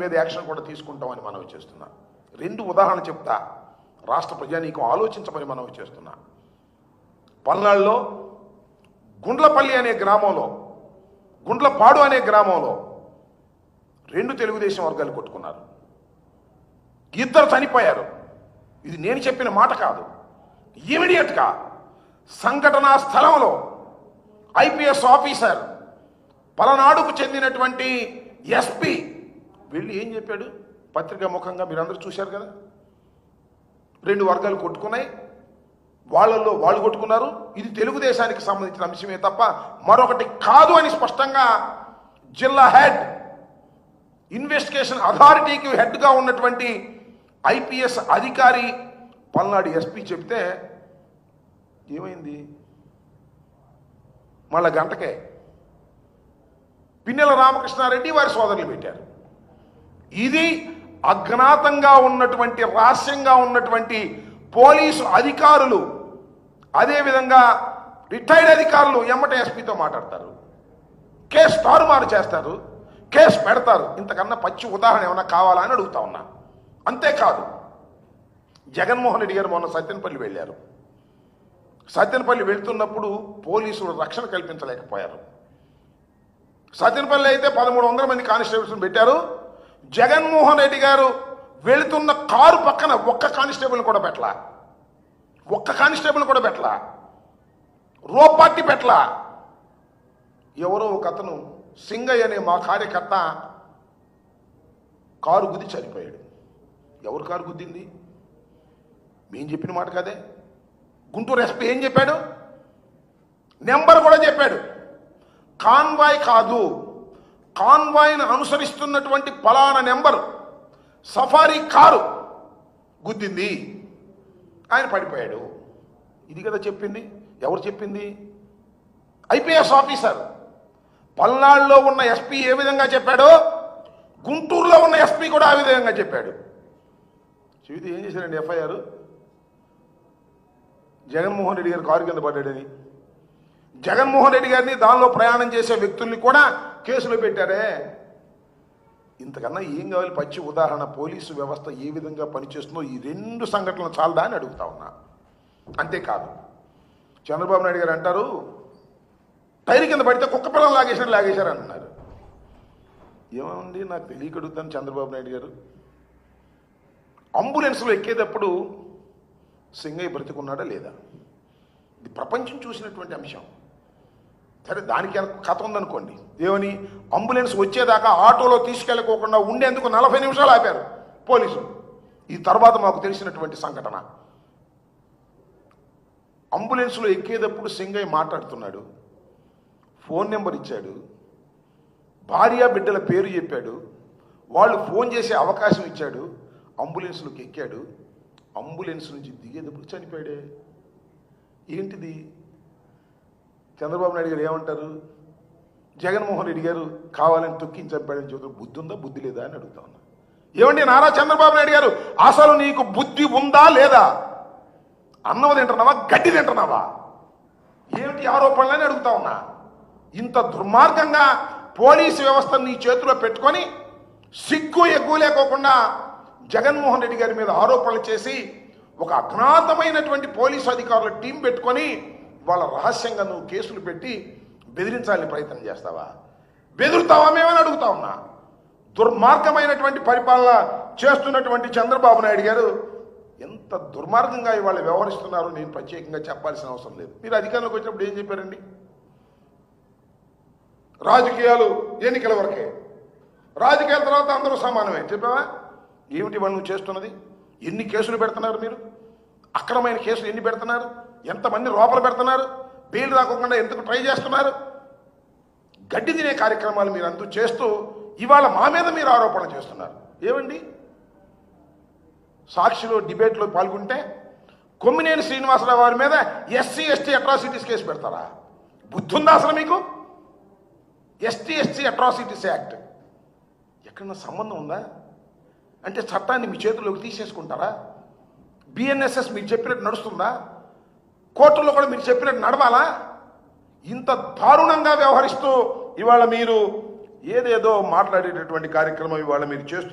మీద యాక్షన్ కూడా తీసుకుంటామని మనవి చేస్తున్నా. రెండు ఉదాహరణ చెప్తా, రాష్ట్ర ప్రజానీకం ఆలోచించమని మనవి చేస్తున్నా. పల్నాడులో గుండ్లపల్లి అనే గ్రామంలో, గుండ్లపాడు అనే గ్రామంలో రెండు తెలుగుదేశం వర్గాలు కొట్టుకున్నారు. ఇద్దరు చనిపోయారు. ఇది నేను చెప్పిన మాట కాదు. ఇమీడియట్గా సంఘటనా స్థలంలో ఐపీఎస్ ఆఫీసర్, పలనాడుకు చెందినటువంటి ఎస్పీ వెళ్ళి ఏం చెప్పాడు? పత్రికా ముఖంగా మీరందరూ చూశారు కదా. రెండు వర్గాలు కొట్టుకున్నాయి, వాళ్ళల్లో వాళ్ళు కొట్టుకున్నారు. ఇది తెలుగుదేశానికి సంబంధించిన అంశమే తప్ప మరొకటి కాదు అని స్పష్టంగా జిల్లా హెడ్, ఇన్వెస్టిగేషన్ అథారిటీకి హెడ్గా ఉన్నటువంటి ఐపీఎస్ అధికారి పల్నాడు ఎస్పీ చెప్తే ఏమైంది? మళ్ళా గంటకే పిన్నెల రామకృష్ణారెడ్డి వారి సోదరులు పెట్టారు. ఇది అజ్ఞాతంగా ఉన్నటువంటి, రహస్యంగా ఉన్నటువంటి పోలీసు అధికారులు, అదేవిధంగా రిటైర్డ్ అధికారులు ఎమ్మట ఎస్పీతో మాట్లాడతారు, కేసు తారుమారు చేస్తారు, కేసు పెడతారు. ఇంతకన్నా పచ్చి ఉదాహరణ ఏమైనా కావాలా అని అడుగుతా ఉన్నా. అంతేకాదు, జగన్మోహన్ రెడ్డి గారు మొన్న సత్యనపల్లి వెళ్ళారు. సత్యనపల్లి వెళ్తున్నప్పుడు పోలీసులు రక్షణ కల్పించలేకపోయారు. సత్యనపల్లి అయితే 1300 మంది కానిస్టేబుల్స్ని పెట్టారు. జగన్మోహన్ రెడ్డి గారు వెళుతున్న కారు పక్కన ఒక్క కానిస్టేబుల్ కూడా పెట్టలా, ఒక్క కానిస్టేబుల్ కూడా పెట్టలా, రోపార్టీ పెట్టలా. ఎవరో ఒక అతను సింగయ్య అనే మా కార్యకర్త కారు గుద్ది చనిపోయాడు. ఎవరు కారు గుద్దింది? మేము చెప్పిన మాట కదే. గుంటూరు ఎస్పీ ఏం చెప్పాడు? నెంబర్ కూడా చెప్పాడు. కాన్వాయ్ కాదు, కాన్వాయ్ను అనుసరిస్తున్నటువంటి పలానా నెంబర్ సఫారీ కారు గుద్దింది, ఆయన పడిపోయాడు. ఇది కదా చెప్పింది. ఎవరు చెప్పింది? IPS officer. పల్నాడులో ఉన్న ఎస్పీ ఏ విధంగా చెప్పాడో గుంటూరులో ఉన్న ఎస్పీ కూడా ఆ విధంగా చెప్పాడు. చెబితే ఏం చేశారండి? ఎఫ్ఐఆర్ జగన్మోహన్ రెడ్డి గారు కారు కింద పడ్డాడని, జగన్మోహన్ రెడ్డి గారిని దానిలో ప్రయాణం చేసే వ్యక్తుల్ని కూడా కేసులో పెట్టారే. ఇంతకన్నా ఏం కావాలి? పచ్చి ఉదాహరణ పోలీసు వ్యవస్థ ఏ విధంగా పనిచేస్తుందో ఈ రెండు సంఘటనలు చాలదా అని అడుగుతా ఉన్నా. అంతేకాదు, చంద్రబాబు నాయుడు గారు అంటారు టైర్ కింద పడితే కుక్క పిల్లలు లాగేశారు అంటున్నారు. ఏమండి నాకు తెలియక అడుగుతాను చంద్రబాబు నాయుడు గారు. అంబులెన్స్లో ఎక్కేటప్పుడు సింగయ్య బ్రతికున్నాడా లేదా? ఇది ప్రపంచం చూసినటువంటి అంశం. సరే, దానికి కథ ఉందనుకోండి. ఏమని? అంబులెన్స్ వచ్చేదాకా ఆటోలో తీసుకెళ్ళకోకుండా ఉండేందుకు 40 నిమిషాలు ఆపారు పోలీసులు. ఈ తర్వాత మాకు తెలిసినటువంటి సంఘటన. అంబులెన్స్లో ఎక్కేటప్పుడు సింగయ్య మాట్లాడుతున్నాడు, ఫోన్ నెంబర్ ఇచ్చాడు, భార్య బిడ్డల పేరు చెప్పాడు, వాళ్ళు ఫోన్ చేసే అవకాశం ఇచ్చాడు, అంబులెన్స్లోకి ఎక్కాడు. అంబులెన్స్ నుంచి దిగేటప్పుడు చనిపోయాడే. ఏంటిది? చంద్రబాబు నాయుడు గారు ఏమంటారు? జగన్మోహన్ రెడ్డి గారు కావాలని తొక్కించి చంపాడని చెబుతారు. బుద్ధి ఉందా బుద్ధి లేదా అని అడుగుతా ఉన్నా. ఏమండి నారా చంద్రబాబు నాయుడు గారు, అసలు నీకు బుద్ధి ఉందా లేదా? అన్నం తింటున్నావా, గడ్డి తింటున్నావా? ఏమిటి ఆరోపణలని అడుగుతా ఉన్నా. ఇంత దుర్మార్గంగా పోలీసు వ్యవస్థ నీ చేతిలో పెట్టుకొని సిగ్గు ఎగ్గు లేకోకుండా జగన్మోహన్ రెడ్డి గారి మీద ఆరోపణలు చేసి ఒక అజ్ఞాతమైనటువంటి పోలీసు అధికారుల టీం పెట్టుకొని వాళ్ళ రహస్యంగా నువ్వు కేసులు పెట్టి బెదిరించాలని ప్రయత్నం చేస్తావా? బెదురుతావా మేమని అడుగుతా ఉన్నా. దుర్మార్గమైనటువంటి పరిపాలన చేస్తున్నటువంటి చంద్రబాబు నాయుడు గారు ఎంత దుర్మార్గంగా ఇవాళ వ్యవహరిస్తున్నారో నేను ప్రత్యేకంగా చెప్పాల్సిన అవసరం లేదు. మీరు అధికారంలోకి వచ్చినప్పుడు ఏం చెప్పారండి? రాజకీయాలు ఎన్నికల వరకే, రాజకీయాల తర్వాత అందరూ సమానమే చెప్పావా? ఏమిటి వాళ్ళు నువ్వు చేస్తున్నది? ఎన్ని కేసులు పెడుతున్నారు మీరు? అక్రమైన కేసులు ఎన్ని పెడుతున్నారు? ఎంతమంది లోపల పెడుతున్నారు? బెయిల్ రాకుండా ఎందుకు ట్రై చేస్తున్నారు? గడ్డి తినే కార్యక్రమాలు మీరు అంతా చేస్తూ ఇవాళ మా మీద మీరు ఆరోపణ చేస్తున్నారు. ఏమండి? సాక్షిలో డిబేట్లో పాల్గొంటే కొమ్మినేని శ్రీనివాసరావు వారి మీద ఎస్సీ ఎస్టీ అట్రాసిటీస్ కేసు పెడతారా? బుద్ధుందా అసలు మీకు? ఎస్టీ ఎస్టీ అట్రాసిటీస్ యాక్ట్ ఎక్కడన్నా సంబంధం ఉందా? అంటే చట్టాన్ని మీ చేతుల్లోకి తీసేసుకుంటారా? బిఎన్ఎస్ఎస్ మీరు చెప్పినట్టు నడుస్తుందా? కోర్టుల్లో కూడా మీరు చెప్పినట్టు నడవాలా? ఇంత దారుణంగా వ్యవహరిస్తూ ఇవాళ మీరు ఏదేదో మాట్లాడేటటువంటి కార్యక్రమం ఇవాళ మీరు చేస్తూ